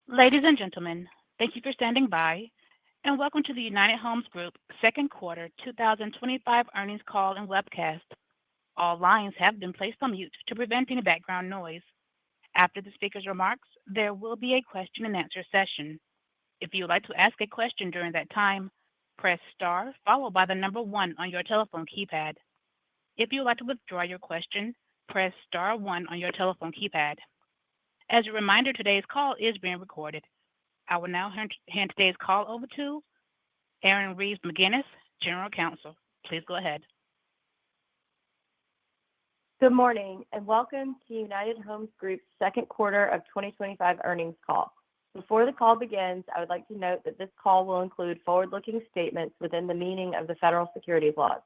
Ladies and gentlemen, thank you for standing by, and welcome to the United Homes Group Second Quarter 2025 Earnings Call and Webcast. All lines have been placed on mute to prevent any background noise. After the speaker's remarks, there will be a question and answer session. If you would like to ask a question during that time, press star followed by the number one on your telephone keypad. If you would like to withdraw your question, press star one on your telephone keypad. As a reminder, today's call is being recorded. I will now hand today's call over to Erin Reeves McGinnis, General Counsel. Please go ahead. Good morning and welcome to United Homes Group's second quarter of 2025 earnings call. Before the call begins, I would like to note that this call will include forward-looking statements within the meaning of the federal securities laws.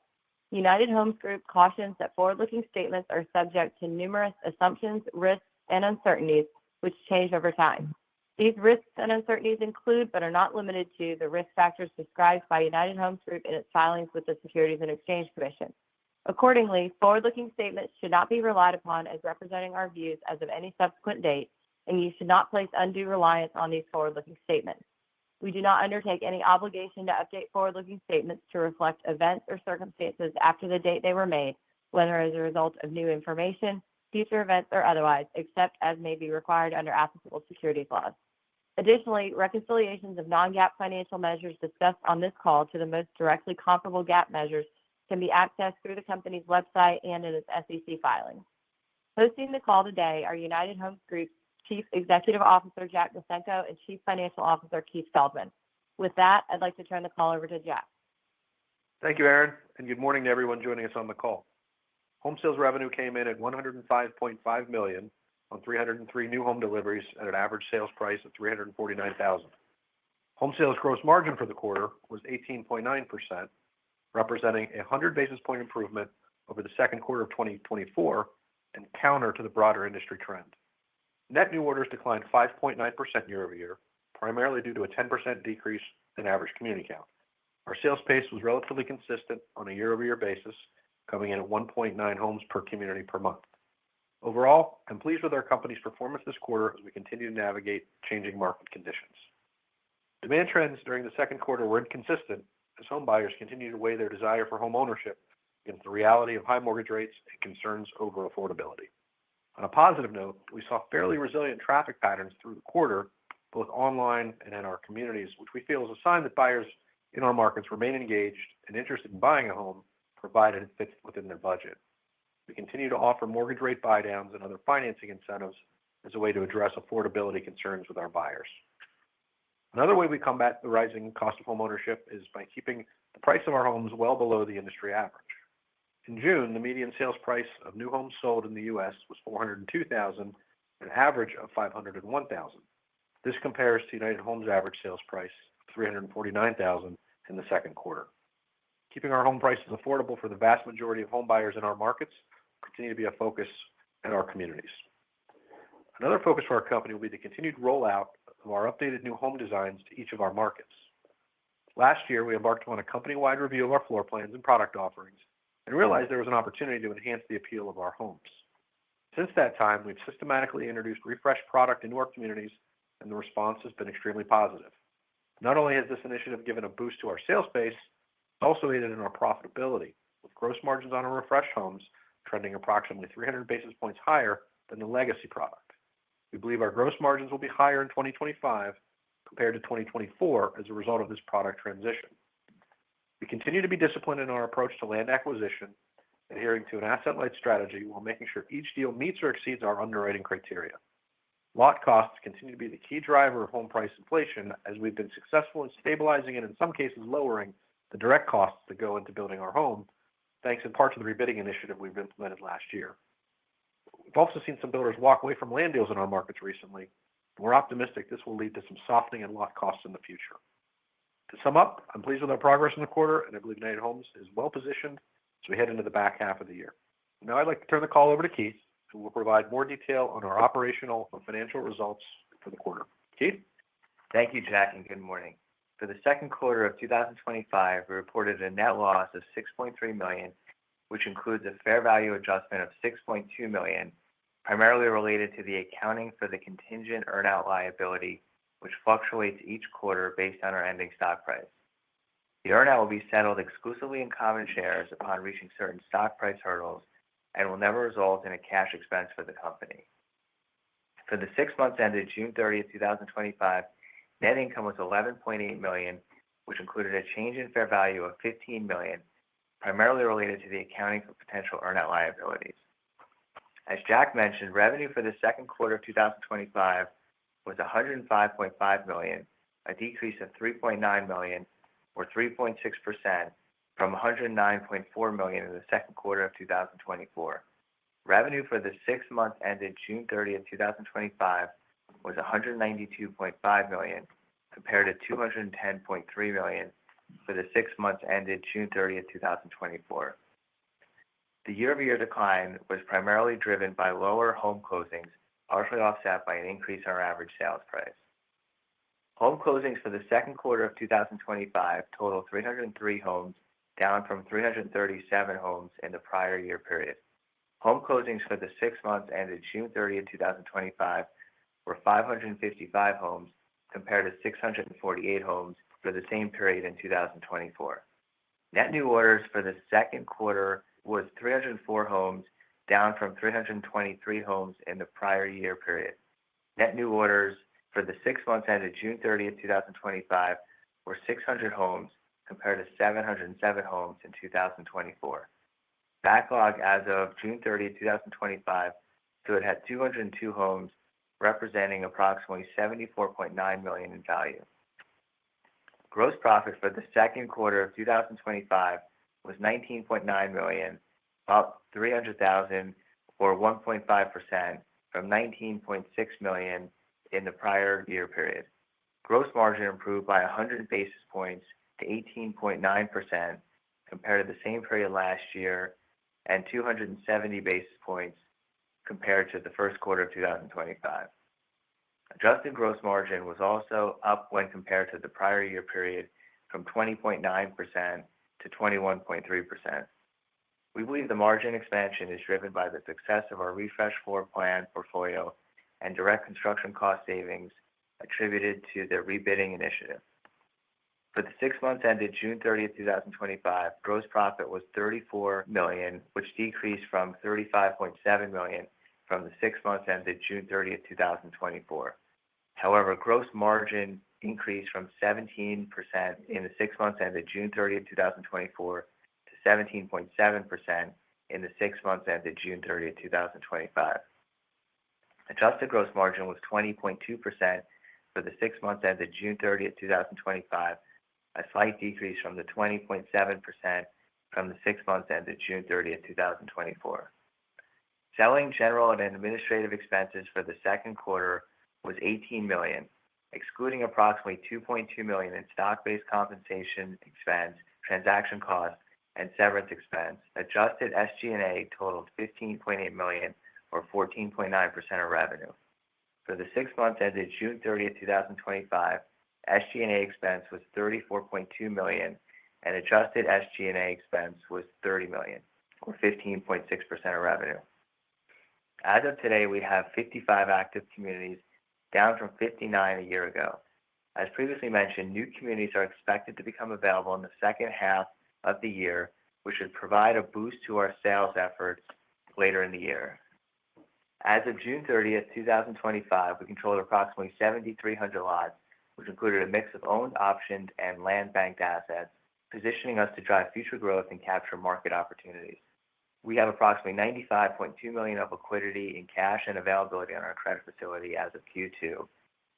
United Homes Group cautions that forward-looking statements are subject to numerous assumptions, risks, and uncertainties which change over time. These risks and uncertainties include, but are not limited to, the risk factors described by United Homes Group in its filings with the Securities and Exchange Commission. Accordingly, forward-looking statements should not be relied upon as representing our views as of any subsequent date, and you should not place undue reliance on these forward-looking statements. We do not undertake any obligation to update forward-looking statements to reflect events or circumstances after the date they were made, whether as a result of new information, future events, or otherwise, except as may be required under applicable securities laws. Additionally, reconciliations of non-GAAP financial measures discussed on this call to the most directly comparable GAAP measures can be accessed through the company's website and in its SEC filings. Hosting the call today are United Homes Group's Chief Executive Officer Jack Micenko and Chief Financial Officer Keith Feldman. With that, I'd like to turn the call over to Jack. Thank you, Erin, and good morning to everyone joining us on the call. Home sales revenue came in at $105.5 million on 303 new home deliveries at an average sales price of $349,000. Home sales gross margin for the quarter was 18.9%, representing a 100 basis point improvement over the second quarter of 2024 and counter to the broader industry trend. Net new orders declined 5.9% year over year, primarily due to a 10% decrease in average community count. Our sales pace was relatively consistent on a year-over-year basis, coming in at 1.9 homes per community per month. Overall, I'm pleased with our company's performance this quarter as we continue to navigate changing market conditions. Demand trends during the second quarter were inconsistent as home buyers continue to weigh their desire for home ownership against the reality of high mortgage rates and concerns over affordability. On a positive note, we saw fairly resilient traffic patterns through the quarter, both online and in our communities, which we feel is a sign that buyers in our markets remain engaged and interested in buying a home, provided it fits within their budget. We continue to offer mortgage rate buydowns and other financing incentives as a way to address affordability concerns with our buyers. Another way we combat the rising cost of home ownership is by keeping the price of our homes well below the industry average. In June, the median sales price of new homes sold in the U.S. was $402,000, an average of $501,000. This compares to United Homes' average sales price of $349,000 in the second quarter. Keeping our home prices affordable for the vast majority of home buyers in our markets will continue to be a focus in our communities. Another focus for our company will be the continued rollout of our updated new home designs to each of our markets. Last year, we embarked on a company-wide review of our floor plans and product offerings and realized there was an opportunity to enhance the appeal of our homes. Since that time, we've systematically introduced refreshed product into our communities, and the response has been extremely positive. Not only has this initiative given a boost to our sales pace, it's also aided in our profitability, with gross margins on our refreshed homes trending approximately 300 basis points higher than the legacy product. We believe our gross margins will be higher in 2025 compared to 2024 as a result of this product transition. We continue to be disciplined in our approach to land acquisition, adhering to an asset-light strategy while making sure each deal meets or exceeds our underwriting criteria. Lot costs continue to be the key driver of home price inflation, as we've been successful in stabilizing and in some cases lowering the direct costs that go into building our home, thanks in part to the rebidding initiative we've implemented last year. We've also seen some builders walk away from land deals in our markets recently, and we're optimistic this will lead to some softening in lot costs in the future. To sum up, I'm pleased with our progress in the quarter, and I believe United Homes is well positioned as we head into the back half of the year. Now I'd like to turn the call over to Keith, who will provide more detail on our operational and financial results for the quarter. Keith? Thank you, Jack, and good morning. For the second quarter of 2025, we reported a net loss of $6.3 million, which includes a fair value adjustment of $6.2 million, primarily related to the accounting for the contingent earnout liability which fluctuates each quarter based on our ending stock price. The earnout will be settled exclusively in common shares upon reaching certain stock price hurdles and will never result in a cash expense for the company. For the 6 months ended June 30, 2025, net income was $11.8 million, which included a change in fair value of $15 million, primarily related to the accounting for potential earnout liabilities. As Jack mentioned, revenue for the second quarter of 2025 was $105.5 million, a decrease of $3.9 million, or 3.6%, from $109.4 million in the second quarter of 2024. Revenue for the 6 months ended June 30, 2025 was $192.5 million, compared to $210.3 million for the 6 months ended June 30, 2024. The year-over-year decline was primarily driven by lower home closings, partially offset by an increase in our average sales price. Home closings for the second quarter of 2025 totaled 303 homes, down from 337 homes in the prior year period. Home closings for the 6 months ended June 30, 2025 were 555 homes, compared to 648 homes for the same period in 2024. Net new orders for the second quarter was 304 homes, down from 323 homes in the prior year period. Net new orders for the 6 months ended June 30, 2025 were 600 homes, compared to 707 homes in 2024. Backlog as of June 30, 2025 stood at 202 homes, representing approximately $74.9 million in value. Gross profit for the second quarter of 2025 was $19.9 million, up $300,000 or 1.5% from $19.6 million in the prior year period. Gross margin improved by 100 basis points to 18.9% compared to the same period last year and 270 basis points compared to the first quarter of 2025. Adjusted gross margin was also up when compared to the prior year period from 20.9% to 21.3%. We believe the margin expansion is driven by the success of our refresh floor plan portfolio and direct construction cost savings attributed to the rebidding initiative. For the 6 months ended June 30, 2025, gross profit was $34 million, which decreased from $35.7 million from the 6 months ended June 30, 2024. However, gross margin increased from 17% in the 6 months ended June 30, 2024 to 17.7% in the 6 months ended June 30, 2025. Adjusted gross margin was 20.2% for the 6 months ended June 30, 2025, a slight decrease from the 20.7% from the 6 months ended June 30, 2024. Selling, general, and administrative expenses for the second quarter was $18 million, excluding approximately $2.2 million in stock-based compensation expense, transaction costs, and severance expense. Adjusted SG&A totaled $15.8 million, or 14.9% of revenue. For the 6 months ended June 30, 2025, SG&A expense was $34.2 million, and adjusted SG&A expense was $30 million, or 15.6% of revenue. As of today, we have 55 active communities, down from 59 a year ago. As previously mentioned, new communities are expected to become available in the second half of the year, which should provide a boost to our sales efforts later in the year. As of June 30, 2025, we controlled approximately 7,300 lots, which included a mix of owned, optioned, and land banked assets, positioning us to drive future growth and capture market opportunities. We have approximately $95.2 million of liquidity in cash and availability on our credit facility as of Q2.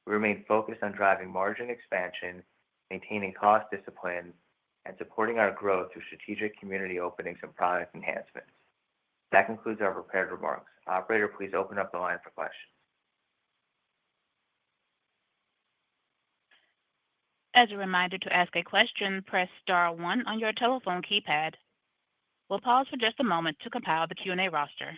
We remain focused on driving margin expansion, maintaining cost discipline, and supporting our growth through strategic community openings and product enhancements. That concludes our prepared remarks. Operator, please open up the line for questions. As a reminder, to ask a question, press star one on your telephone keypad. We'll pause for just a moment to compile the Q&A roster.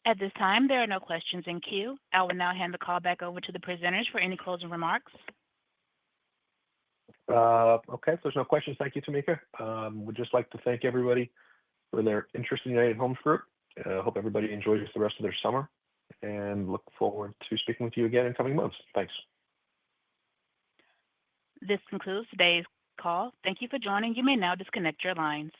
At this time, there are no questions in queue. I will now hand the call back over to the presenters for any closing remarks. Okay, if there's no questions, thank you, Tamika. Would just like to thank everybody for their interest in United Homes Group. Hope everybody enjoys the rest of their summer and look forward to speaking with you again in coming months. Thanks. This concludes today's call. Thank you for joining. You may now disconnect your lines.